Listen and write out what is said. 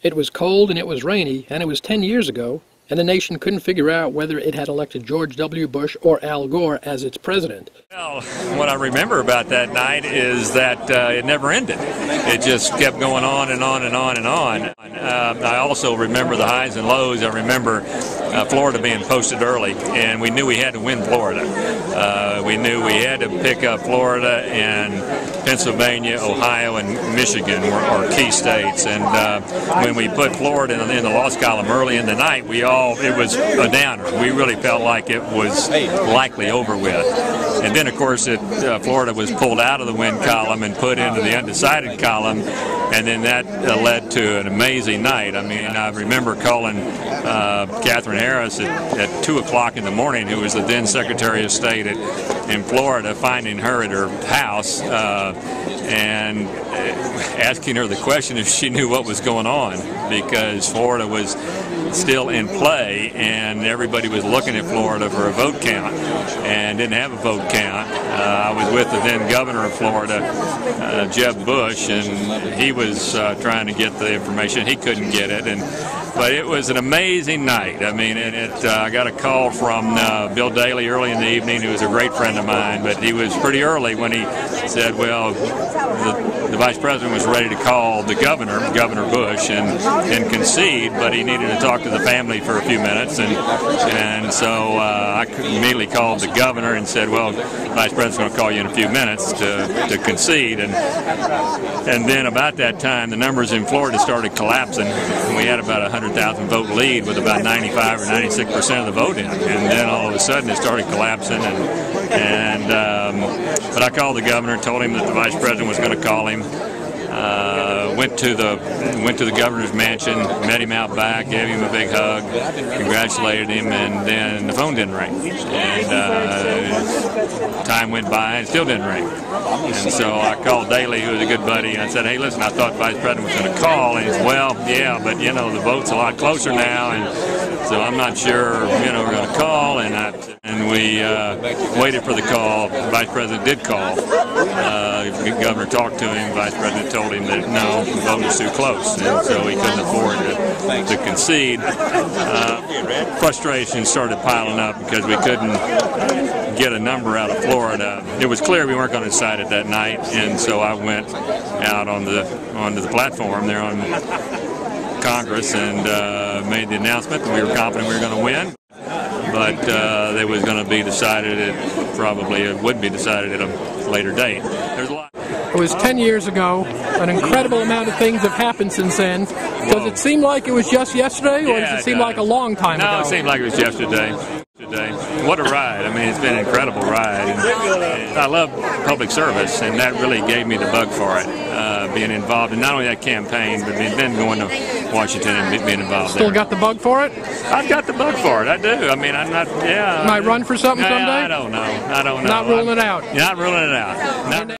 It was cold and it was rainy, and it was 10 years ago, and the nation couldn't figure out whether it had elected George W. Bush or Al Gore as its president. Well, what I remember about that night is that it never ended. It just kept going on and on and on and on. I also remember the highs and lows. I remember Florida being posted early, and we knew we had to win Florida. We knew we had to pick up Florida, and Pennsylvania, Ohio, and Michigan were our key states. And when we put Florida in the loss column early in the night, it was a downer. We really felt like it was likely over with. And then, of course, Florida was pulled out of the win column and put into the undecided column, and then that led to an amazing night. I mean, I remember calling Katherine Harris at 2 o'clock in the morning, who was the then Secretary of State in Florida, finding her at her house and asking her the question if she knew what was going on, because Florida was still in play and everybody was looking at Florida for a vote count and didn't have a vote count. I was with the then governor of Florida, Jeb Bush, and he was trying to get the information. He couldn't get it, but it was an amazing night. I mean, I got a call from Bill Daley early in the evening, who was a great friend of mine, but he was pretty early when he said, well, the vice president was ready to call the governor, Governor Bush, and concede, but he needed to talk to the family for a few minutes, and so I immediately called the governor and said, well, the vice president's going to call you in a few minutes to concede, and then about that time, the numbers in Florida started collapsing, and we had about 100,000 vote lead with about 95 or 96% of the vote in, and then all of a sudden it started collapsing, but I called the governor, told him that the vice president was going to call him. Went to the governor's mansion, met him out back, gave him a big hug, congratulated him, and then the phone didn't ring. And time went by and it still didn't ring. And so I called Daley, who was a good buddy, and I said, hey, listen, I thought the vice president was going to call. And he said, well, yeah, but you know, the vote's a lot closer now, and so I'm not sure, you know, we're going to call. And we waited for the call. The vice president did call. The governor talked to him. The vice president told him that no, the vote was too close, and so he couldn't afford to concede. Frustration started piling up because we couldn't get a number out of Florida. It was clear we weren't going to decide it that night, and so I went out onto the platform there on Congress and made the announcement that we were confident we were going to win, but it was going to be decided. It would be decided at a later date. There's a lot. It was 10 years ago. An incredible amount of things have happened since then. Does it seem like it was just yesterday, or does it seem like a long time ago? No, it seemed like it was yesterday. What a ride. I mean, it's been an incredible ride. And I love public service, and that really gave me the bug for it, being involved in not only that campaign, but then going to Washington and being involved there. Still got the bug for it? I've got the bug for it. I do. I mean, I'm not, yeah. Might run for something someday? I don't know. Not ruling it out? Not ruling it out.